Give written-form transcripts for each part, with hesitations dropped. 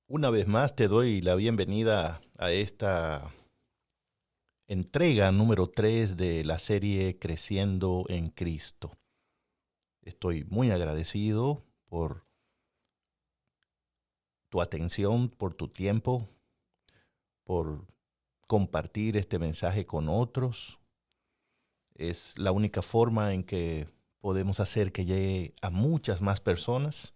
Una vez más te doy la bienvenida a esta entrega número 3 de la serie Creciendo en Cristo. Estoy muy agradecido por tu atención, por tu tiempo, por compartir este mensaje con otros. Es la única forma en que podemos hacer que llegue a muchas más personas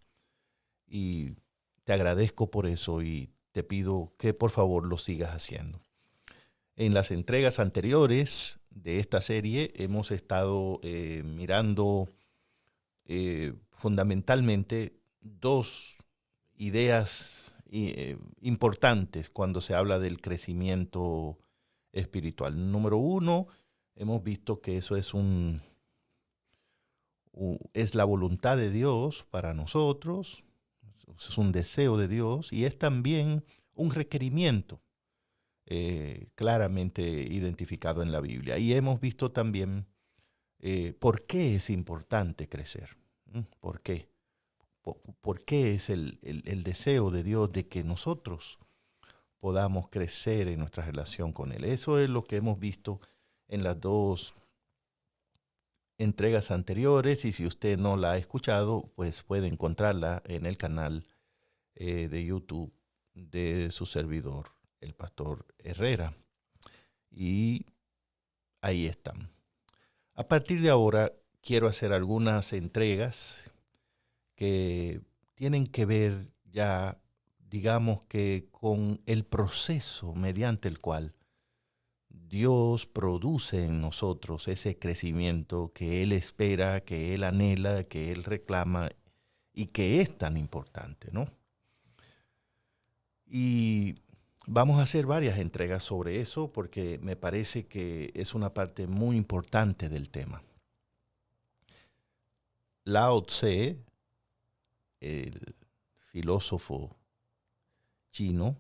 y te agradezco por eso y te pido que por favor lo sigas haciendo. En las entregas anteriores de esta serie hemos estado mirando fundamentalmente dos ideas importantes cuando se habla del crecimiento espiritual. Número uno, hemos visto que eso es la voluntad de Dios para nosotros, es un deseo de Dios y es también un requerimiento claramente identificado en la Biblia. Y hemos visto también por qué es importante crecer. ¿Por qué? ¿Por qué es el deseo de Dios de que nosotros podamos crecer en nuestra relación con Él? Eso es lo que hemos visto en las dos entregas anteriores y si usted no la ha escuchado, pues puede encontrarla en el canal de YouTube de su servidor, el pastor Herrera. Y ahí están. A partir de ahora quiero hacer algunas entregas que tienen que ver ya, digamos que con el proceso mediante el cual Dios produce en nosotros ese crecimiento que Él espera, que Él anhela, que Él reclama y que es tan importante, ¿no? Y vamos a hacer varias entregas sobre eso porque me parece que es una parte muy importante del tema. Lao Tse, el filósofo chino,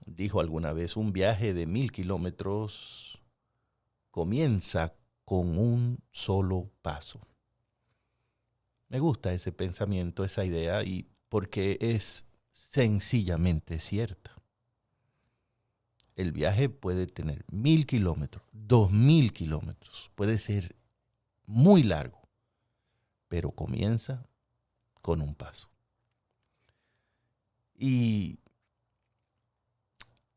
dijo alguna vez, un viaje de 1000 kilómetros comienza con un solo paso. Me gusta ese pensamiento, esa idea, y porque es sencillamente cierta. El viaje puede tener 1000 kilómetros, 2000 kilómetros, puede ser muy largo, pero comienza con un paso. Y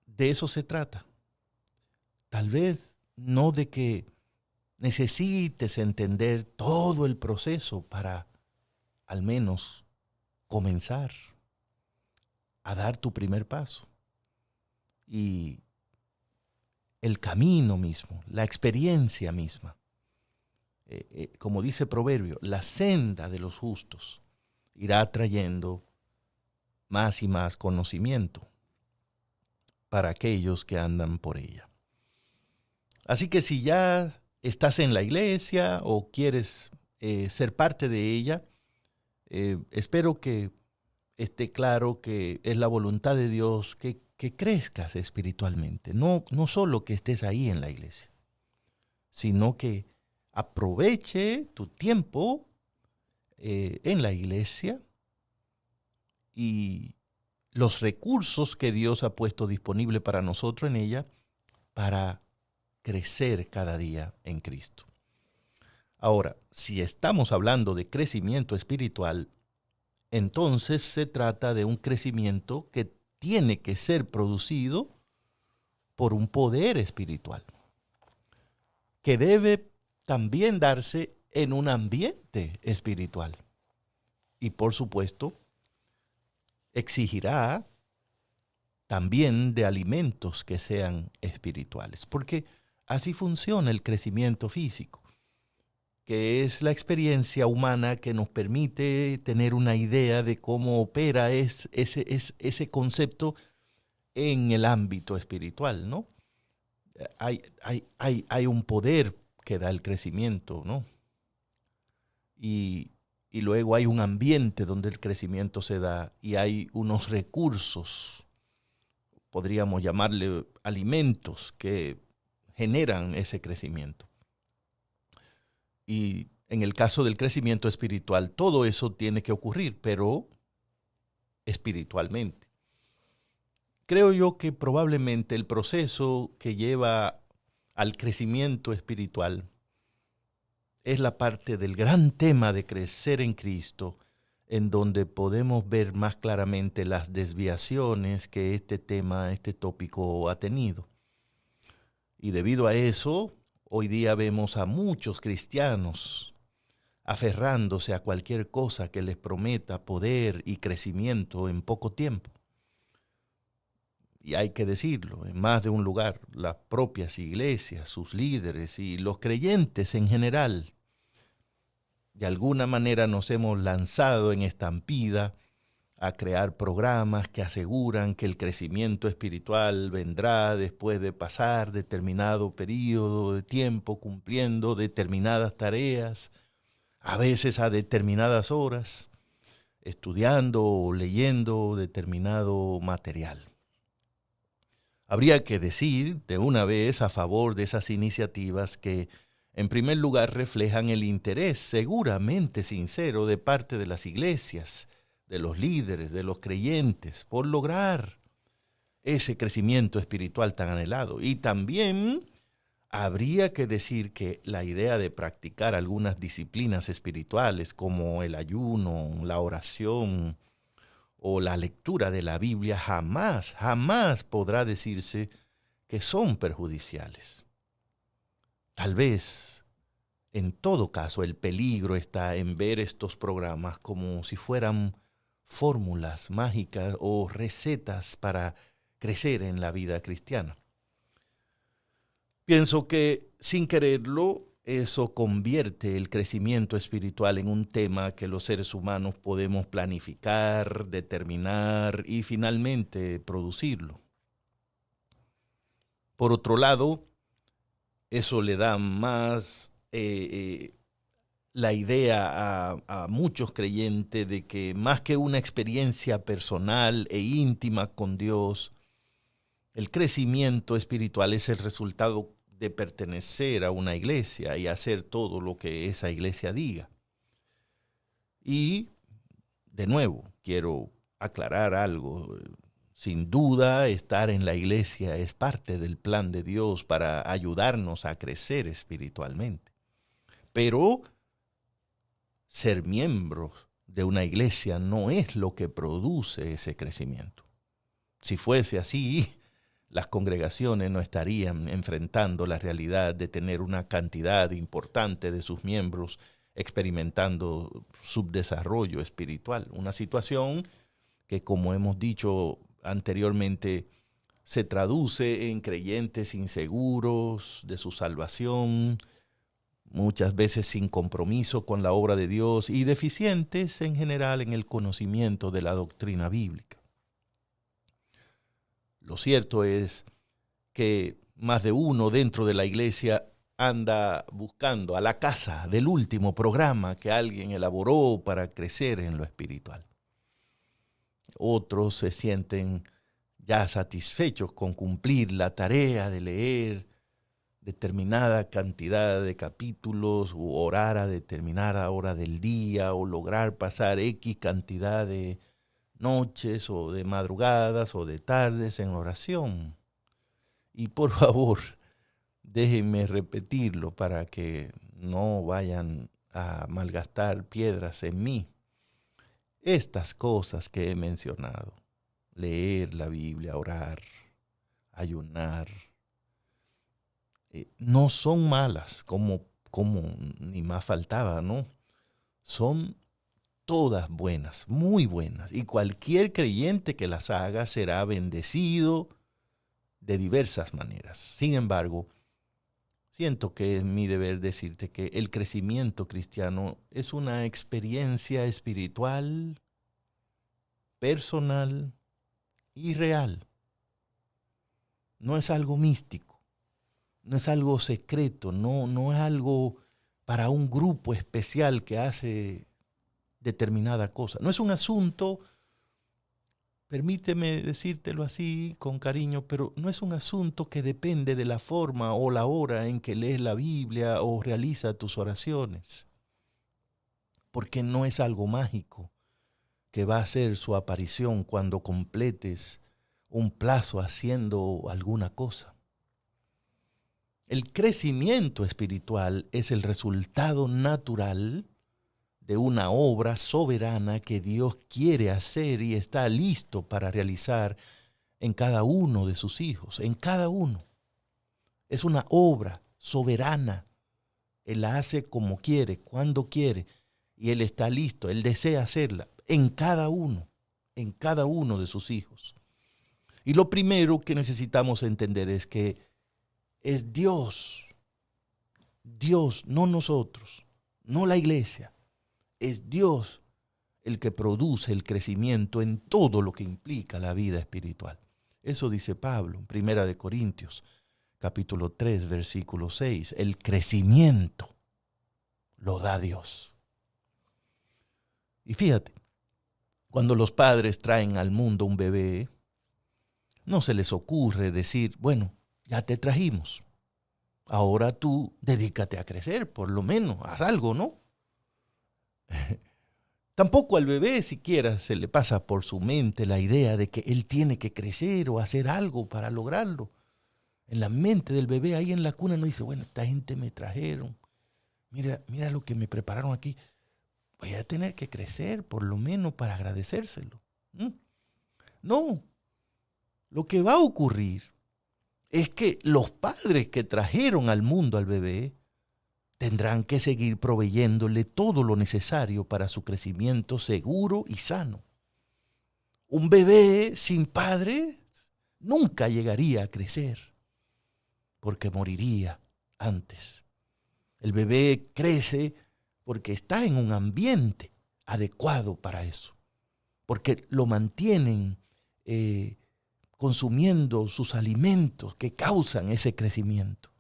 de eso se trata. Tal vez no de que necesites entender todo el proceso para al menos comenzar a dar tu primer paso. Y el camino mismo, la experiencia misma, como dice Proverbio, la senda de los justos irá trayendo más y más conocimiento para aquellos que andan por ella. Así que si ya estás en la iglesia o quieres ser parte de ella, espero que esté claro que es la voluntad de Dios que crezcas espiritualmente. No solo que estés ahí en la iglesia, sino que aproveche tu tiempo en la iglesia y los recursos que Dios ha puesto disponible para nosotros en ella para crecer cada día en Cristo. Ahora, si estamos hablando de crecimiento espiritual, entonces se trata de un crecimiento que tiene que ser producido por un poder espiritual, que debe también darse en un ambiente espiritual. Y por supuesto, exigirá también de alimentos que sean espirituales, porque así funciona el crecimiento físico, que es la experiencia humana que nos permite tener una idea de cómo opera ese concepto en el ámbito espiritual, ¿no? Hay un poder que da el crecimiento, ¿no? Y, y luego hay un ambiente donde el crecimiento se da y hay unos recursos, podríamos llamarle alimentos, que generan ese crecimiento. Y en el caso del crecimiento espiritual, todo eso tiene que ocurrir, pero espiritualmente. creo yo que probablemente el proceso que lleva al crecimiento espiritual es la parte del gran tema de crecer en Cristo, en donde podemos ver más claramente las desviaciones que este tema, este tópico ha tenido. Y debido a eso, hoy día vemos a muchos cristianos aferrándose a cualquier cosa que les prometa poder y crecimiento en poco tiempo. Y hay que decirlo, en más de un lugar, las propias iglesias, sus líderes y los creyentes en general, de alguna manera nos hemos lanzado en estampida a crear programas que aseguran que el crecimiento espiritual vendrá después de pasar determinado periodo de tiempo cumpliendo determinadas tareas, a veces a determinadas horas, estudiando o leyendo determinado material. Habría que decir de una vez a favor de esas iniciativas que, en primer lugar, reflejan el interés seguramente sincero de parte de las iglesias, de los líderes, de los creyentes, por lograr ese crecimiento espiritual tan anhelado. Y también habría que decir que la idea de practicar algunas disciplinas espirituales como el ayuno, la oración o la lectura de la Biblia jamás podrá decirse que son perjudiciales. Tal vez, en todo caso, el peligro está en ver estos programas como si fueran fórmulas mágicas o recetas para crecer en la vida cristiana. Pienso que, sin quererlo, eso convierte el crecimiento espiritual en un tema que los seres humanos podemos planificar, determinar y finalmente producirlo. Por otro lado, eso le da más la idea a muchos creyentes de que más que una experiencia personal e íntima con Dios, el crecimiento espiritual es el resultado de pertenecer a una iglesia y hacer todo lo que esa iglesia diga. Y, de nuevo, quiero aclarar algo. Sin duda, estar en la iglesia es parte del plan de Dios para ayudarnos a crecer espiritualmente. Pero ser miembros de una iglesia no es lo que produce ese crecimiento. Si fuese así, las congregaciones no estarían enfrentando la realidad de tener una cantidad importante de sus miembros experimentando subdesarrollo espiritual. Una situación que, como hemos dicho anteriormente, se traduce en creyentes inseguros de su salvación, muchas veces sin compromiso con la obra de Dios y deficientes en general en el conocimiento de la doctrina bíblica. Lo cierto es que más de uno dentro de la iglesia anda buscando a la caza del último programa que alguien elaboró para crecer en lo espiritual. Otros se sienten ya satisfechos con cumplir la tarea de leer determinada cantidad de capítulos o orar a determinada hora del día o lograr pasar X cantidad de noches o de madrugadas o de tardes en oración. Y por favor, déjenme repetirlo para que no vayan a malgastar piedras en mí. Estas cosas que he mencionado, leer la Biblia, orar, ayunar, no son malas, como ni más faltaba, ¿no? Son todas buenas, muy buenas. Y cualquier creyente que las haga será bendecido de diversas maneras. Sin embargo, siento que es mi deber decirte que el crecimiento cristiano es una experiencia espiritual, personal y real. No es algo místico, no es algo secreto, no es algo para un grupo especial que hace determinada cosa. No es un asunto, permíteme decírtelo así con cariño, pero no es un asunto que depende de la forma o la hora en que lees la Biblia o realizas tus oraciones. Porque no es algo mágico que va a hacer su aparición cuando completes un plazo haciendo alguna cosa. El crecimiento espiritual es el resultado natural de una obra soberana que Dios quiere hacer y está listo para realizar en cada uno de sus hijos, en cada uno. Es una obra soberana. Él la hace como quiere, cuando quiere, y Él está listo, Él desea hacerla en cada uno de sus hijos. Y lo primero que necesitamos entender es que es Dios, no nosotros, no la iglesia, es Dios el que produce el crecimiento en todo lo que implica la vida espiritual. Eso dice Pablo en 1 Corintios, capítulo 3, versículo 6. El crecimiento lo da Dios. Y fíjate, cuando los padres traen al mundo un bebé, no se les ocurre decir, bueno, ya te trajimos, ahora tú dedícate a crecer, por lo menos, haz algo, ¿no? Tampoco al bebé siquiera se le pasa por su mente la idea de que él tiene que crecer o hacer algo para lograrlo. En la mente del bebé, ahí en la cuna, no dice, bueno, esta gente me trajeron, mira lo que me prepararon aquí, voy a tener que crecer por lo menos para agradecérselo. No, lo que va a ocurrir es que los padres que trajeron al mundo al bebé tendrán que seguir proveyéndole todo lo necesario para su crecimiento seguro y sano. Un bebé sin padre nunca llegaría a crecer, porque moriría antes. El bebé crece porque está en un ambiente adecuado para eso, porque lo mantienen consumiendo sus alimentos que causan ese crecimiento,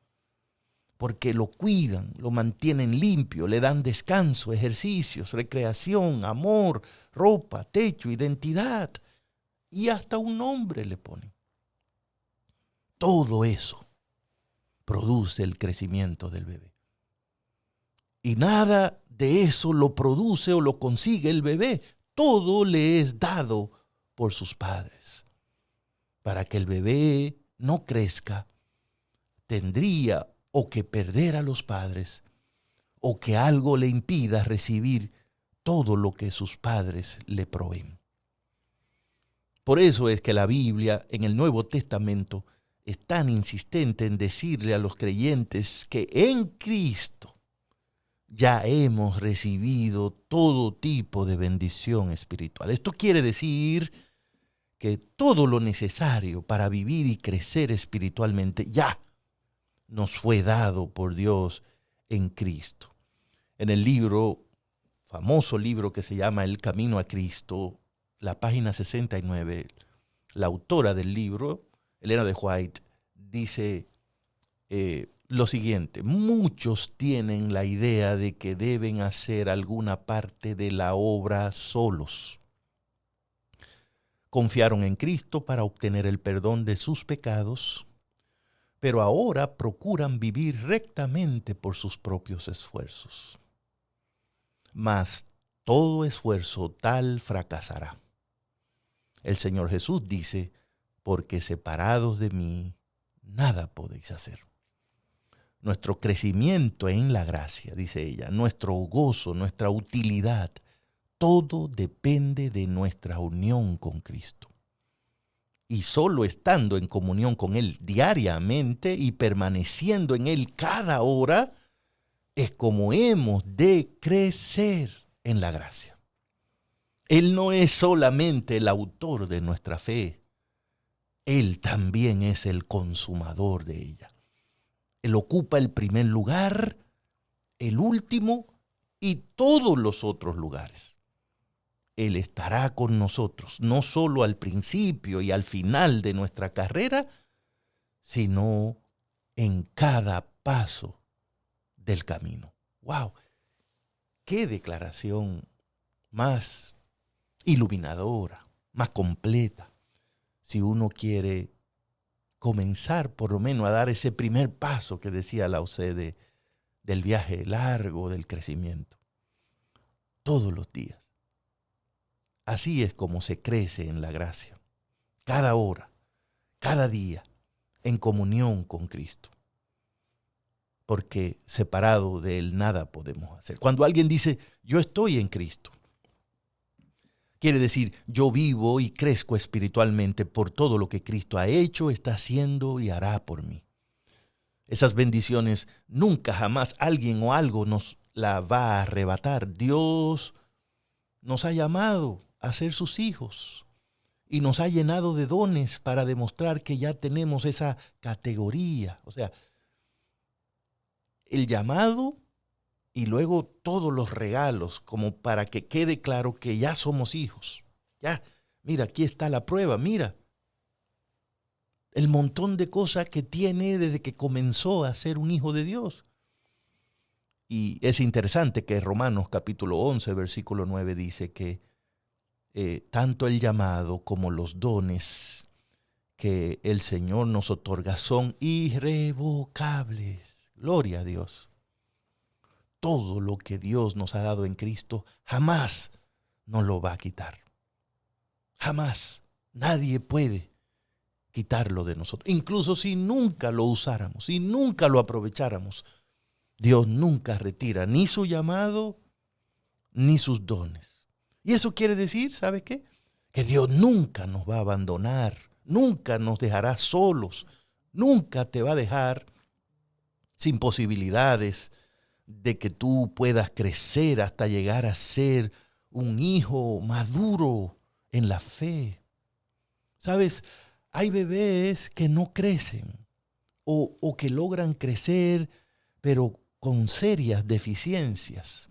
porque lo cuidan, lo mantienen limpio, le dan descanso, ejercicios, recreación, amor, ropa, techo, identidad y hasta un nombre le ponen. Todo eso produce el crecimiento del bebé. Y nada de eso lo produce o lo consigue el bebé. Todo le es dado por sus padres. Para que el bebé no crezca, tendría o que perder a los padres o que algo le impida recibir todo lo que sus padres le proveen. Por eso es que la Biblia en el Nuevo Testamento es tan insistente en decirle a los creyentes que en Cristo ya hemos recibido todo tipo de bendición espiritual. Esto quiere decir que todo lo necesario para vivir y crecer espiritualmente ya nos fue dado por Dios en Cristo. En el famoso libro que se llama El Camino a Cristo, la página 69, la autora del libro, Elena de White, dice lo siguiente: muchos tienen la idea de que deben hacer alguna parte de la obra solos. Confiaron en Cristo para obtener el perdón de sus pecados, pero ahora procuran vivir rectamente por sus propios esfuerzos. Mas todo esfuerzo tal fracasará. El Señor Jesús dice, porque separados de mí, nada podéis hacer. Nuestro crecimiento en la gracia, dice ella, nuestro gozo, nuestra utilidad, todo depende de nuestra unión con Cristo. Y solo estando en comunión con Él diariamente y permaneciendo en Él cada hora, es como hemos de crecer en la gracia. Él no es solamente el autor de nuestra fe, Él también es el consumador de ella. Él ocupa el primer lugar, el último y todos los otros lugares. Él estará con nosotros, no solo al principio y al final de nuestra carrera, sino en cada paso del camino. ¡Wow! ¡Qué declaración más iluminadora, más completa! Si uno quiere comenzar por lo menos a dar ese primer paso que decía Lao Tse del viaje largo del crecimiento, todos los días. Así es como se crece en la gracia, cada hora, cada día en comunión con Cristo, porque separado de Él nada podemos hacer. Cuando alguien dice, yo estoy en Cristo, quiere decir, yo vivo y crezco espiritualmente por todo lo que Cristo ha hecho, está haciendo y hará por mí. Esas bendiciones nunca jamás alguien o algo nos la va a arrebatar. Dios nos ha llamado a ser sus hijos y nos ha llenado de dones para demostrar que ya tenemos esa categoría. O sea, el llamado y luego todos los regalos, como para que quede claro que ya somos hijos. Ya, mira, aquí está la prueba, mira. El montón de cosas que tiene desde que comenzó a ser un hijo de Dios. Y es interesante que Romanos capítulo 11, versículo 9 dice que tanto el llamado como los dones que el Señor nos otorga son irrevocables. Gloria a Dios. Todo lo que Dios nos ha dado en Cristo jamás nos lo va a quitar. Jamás. Nadie puede quitarlo de nosotros. Incluso si nunca lo usáramos, si nunca lo aprovecháramos, Dios nunca retira ni su llamado ni sus dones. Y eso quiere decir, ¿sabe qué? Que Dios nunca nos va a abandonar, nunca nos dejará solos, nunca te va a dejar sin posibilidades de que tú puedas crecer hasta llegar a ser un hijo maduro en la fe. ¿Sabes? Hay bebés que no crecen o que logran crecer, pero con serias deficiencias,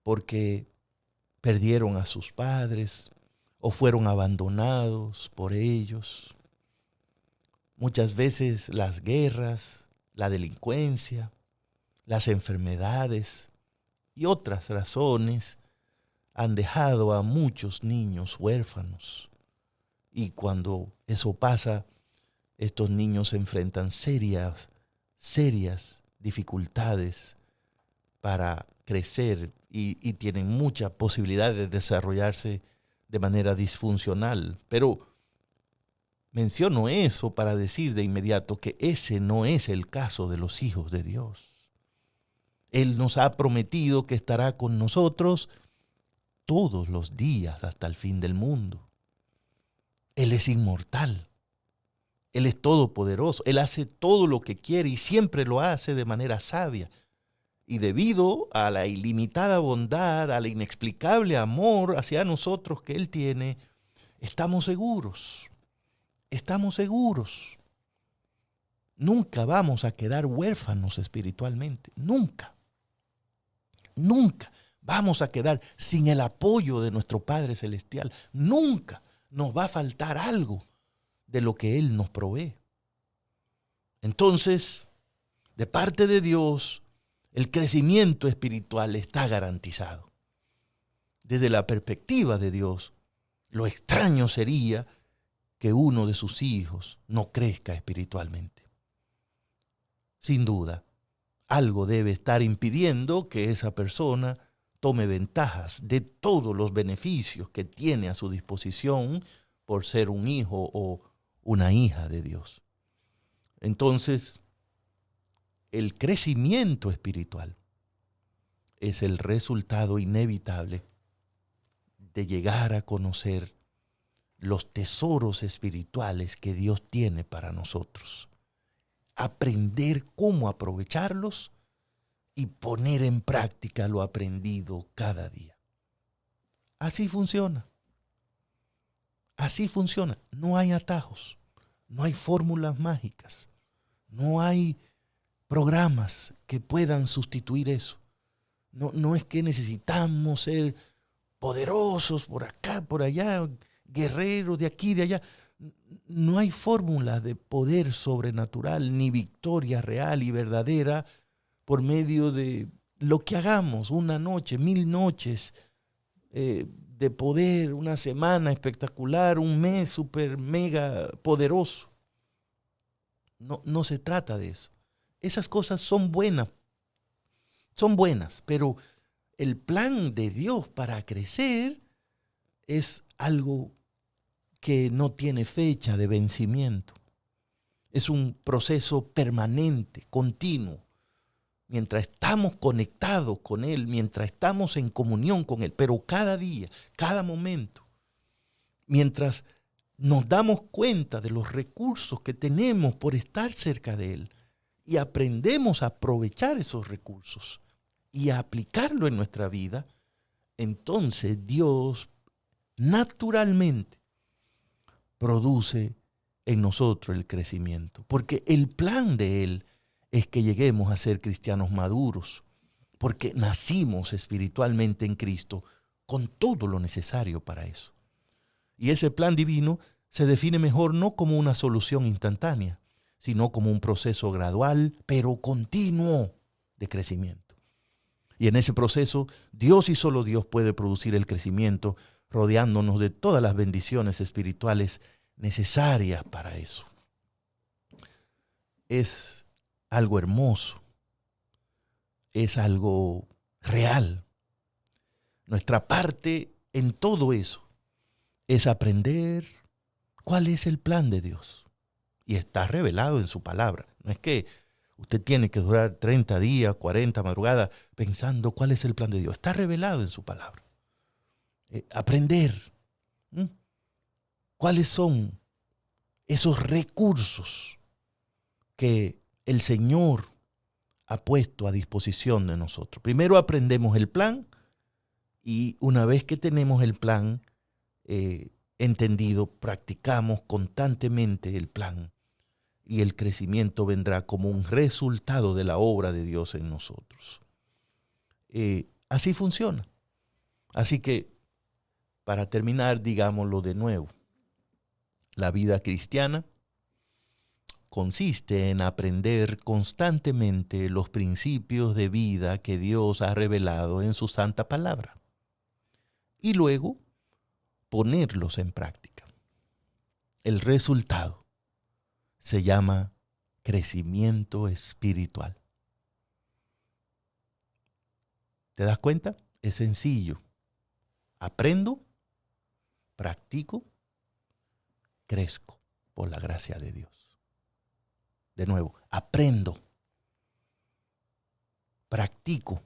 porque perdieron a sus padres o fueron abandonados por ellos. Muchas veces las guerras, la delincuencia, las enfermedades y otras razones han dejado a muchos niños huérfanos. Y cuando eso pasa, estos niños se enfrentan serias dificultades para crecer y tienen mucha posibilidad de desarrollarse de manera disfuncional. Pero menciono eso para decir de inmediato que ese no es el caso de los hijos de Dios. Él nos ha prometido que estará con nosotros todos los días hasta el fin del mundo. Él es inmortal. Él es todopoderoso. Él hace todo lo que quiere y siempre lo hace de manera sabia. Y debido a la ilimitada bondad, al inexplicable amor hacia nosotros que Él tiene, estamos seguros. Estamos seguros. Nunca vamos a quedar huérfanos espiritualmente. Nunca. Nunca vamos a quedar sin el apoyo de nuestro Padre Celestial. Nunca nos va a faltar algo de lo que Él nos provee. Entonces, de parte de Dios, el crecimiento espiritual está garantizado. Desde la perspectiva de Dios, lo extraño sería que uno de sus hijos no crezca espiritualmente. Sin duda, algo debe estar impidiendo que esa persona tome ventajas de todos los beneficios que tiene a su disposición por ser un hijo o una hija de Dios. Entonces, el crecimiento espiritual es el resultado inevitable de llegar a conocer los tesoros espirituales que Dios tiene para nosotros. Aprender cómo aprovecharlos y poner en práctica lo aprendido cada día. Así funciona. Así funciona. No hay atajos, no hay fórmulas mágicas, no hay programas que puedan sustituir eso. No es que necesitamos ser poderosos por acá, por allá, guerreros de aquí, de allá. No hay fórmula de poder sobrenatural ni victoria real y verdadera por medio de lo que hagamos, una noche, 1000 noches de poder, una semana espectacular, un mes super mega poderoso. No se trata de eso. Esas cosas son buenas, pero el plan de Dios para crecer es algo que no tiene fecha de vencimiento. Es un proceso permanente, continuo. Mientras estamos conectados con Él, mientras estamos en comunión con Él, pero cada día, cada momento, mientras nos damos cuenta de los recursos que tenemos por estar cerca de Él y aprendemos a aprovechar esos recursos y a aplicarlo en nuestra vida, entonces Dios naturalmente produce en nosotros el crecimiento. Porque el plan de Él es que lleguemos a ser cristianos maduros, porque nacimos espiritualmente en Cristo con todo lo necesario para eso. Y ese plan divino se define mejor no como una solución instantánea, sino como un proceso gradual, pero continuo de crecimiento. Y en ese proceso, Dios y solo Dios puede producir el crecimiento, rodeándonos de todas las bendiciones espirituales necesarias para eso. Es algo hermoso, es algo real. Nuestra parte en todo eso es aprender cuál es el plan de Dios. Y está revelado en su palabra. No es que usted tiene que durar 30 días, 40 madrugadas pensando cuál es el plan de Dios. Está revelado en su palabra. Aprender cuáles son esos recursos que el Señor ha puesto a disposición de nosotros. Primero aprendemos el plan y una vez que tenemos el plan entendido, practicamos constantemente el plan y el crecimiento vendrá como un resultado de la obra de Dios en nosotros. Así funciona. Así que, para terminar, digámoslo de nuevo, la vida cristiana consiste en aprender constantemente los principios de vida que Dios ha revelado en su santa palabra y luego ponerlos en práctica. El resultado se llama crecimiento espiritual. ¿Te das cuenta? Es sencillo. Aprendo, practico, crezco por la gracia de Dios. De nuevo, aprendo, practico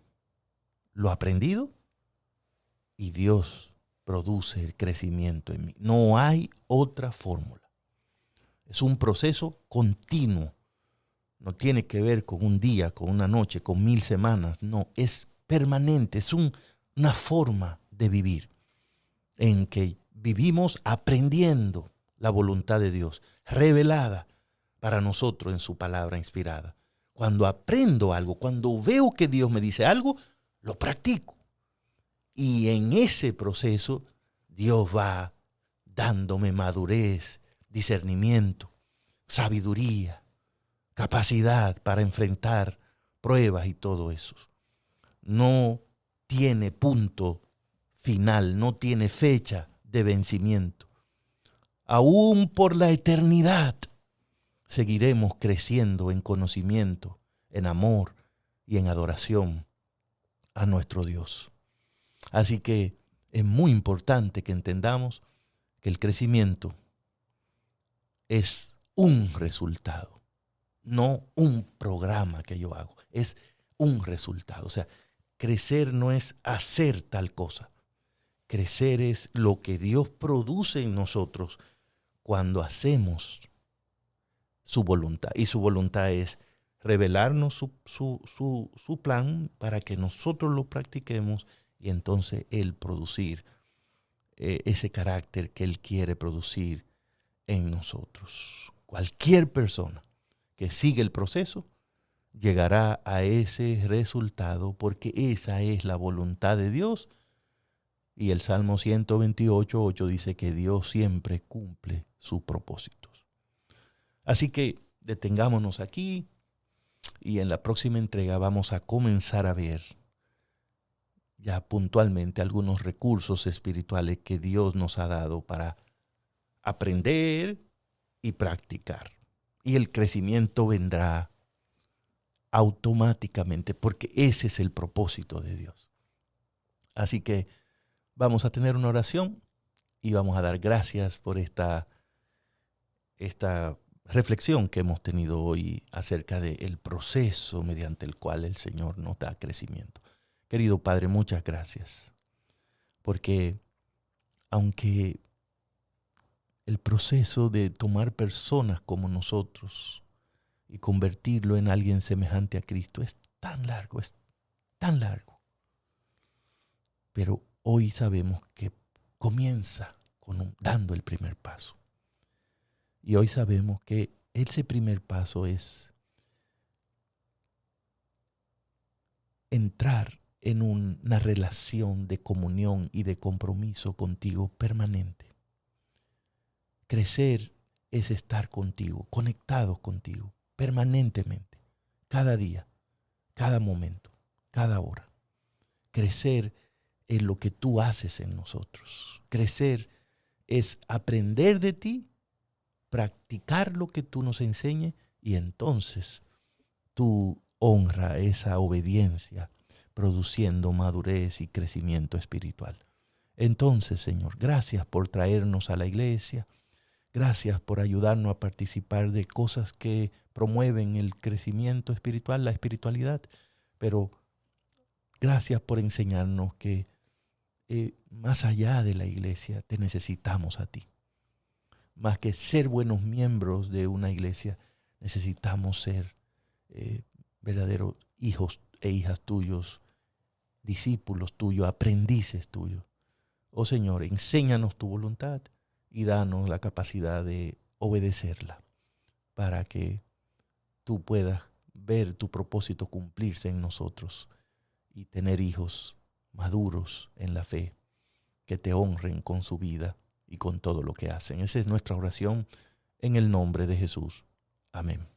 lo aprendido y Dios produce el crecimiento en mí. No hay otra fórmula. Es un proceso continuo. No tiene que ver con un día, con una noche, con 1000 semanas. No, es permanente. Es una forma de vivir en que vivimos aprendiendo la voluntad de Dios, revelada para nosotros en su palabra inspirada. Cuando aprendo algo, cuando veo que Dios me dice algo, lo practico. Y en ese proceso Dios va dándome madurez, discernimiento, sabiduría, capacidad para enfrentar pruebas y todo eso. No tiene punto final, no tiene fecha de vencimiento. Aún por la eternidad seguiremos creciendo en conocimiento, en amor y en adoración a nuestro Dios. Así que es muy importante que entendamos que el crecimiento es un resultado, no un programa que yo hago, es un resultado. O sea, crecer no es hacer tal cosa, crecer es lo que Dios produce en nosotros cuando hacemos su voluntad. Y su voluntad es revelarnos su plan para que nosotros lo practiquemos y entonces Él producir ese carácter que Él quiere producir en nosotros. Cualquier persona que siga el proceso llegará a ese resultado porque esa es la voluntad de Dios. Y el Salmo 128:8 dice que Dios siempre cumple sus propósitos. Así que detengámonos aquí y en la próxima entrega vamos a comenzar a ver ya puntualmente algunos recursos espirituales que Dios nos ha dado para aprender y practicar. Y el crecimiento vendrá automáticamente porque ese es el propósito de Dios. Así que vamos a tener una oración y vamos a dar gracias por esta reflexión que hemos tenido hoy acerca del proceso mediante el cual el Señor nos da crecimiento. Querido Padre, muchas gracias, porque aunque el proceso de tomar personas como nosotros y convertirlo en alguien semejante a Cristo es tan largo, pero hoy sabemos que comienza dando el primer paso. Y hoy sabemos que ese primer paso es entrar en una relación de comunión y de compromiso contigo permanente. Crecer es estar contigo, conectados contigo, permanentemente, cada día, cada momento, cada hora. Crecer es lo que tú haces en nosotros. Crecer es aprender de ti, practicar lo que tú nos enseñes y entonces tú honra esa obediencia produciendo madurez y crecimiento espiritual. Entonces, Señor, gracias por traernos a la iglesia. Gracias por ayudarnos a participar de cosas que promueven el crecimiento espiritual, la espiritualidad. Pero gracias por enseñarnos que más allá de la iglesia te necesitamos a ti. Más que ser buenos miembros de una iglesia, necesitamos ser verdaderos hijos e hijas tuyos, discípulos tuyos, aprendices tuyos. Oh Señor, enséñanos tu voluntad y danos la capacidad de obedecerla para que tú puedas ver tu propósito cumplirse en nosotros y tener hijos maduros en la fe que te honren con su vida y con todo lo que hacen. Esa es nuestra oración en el nombre de Jesús. Amén.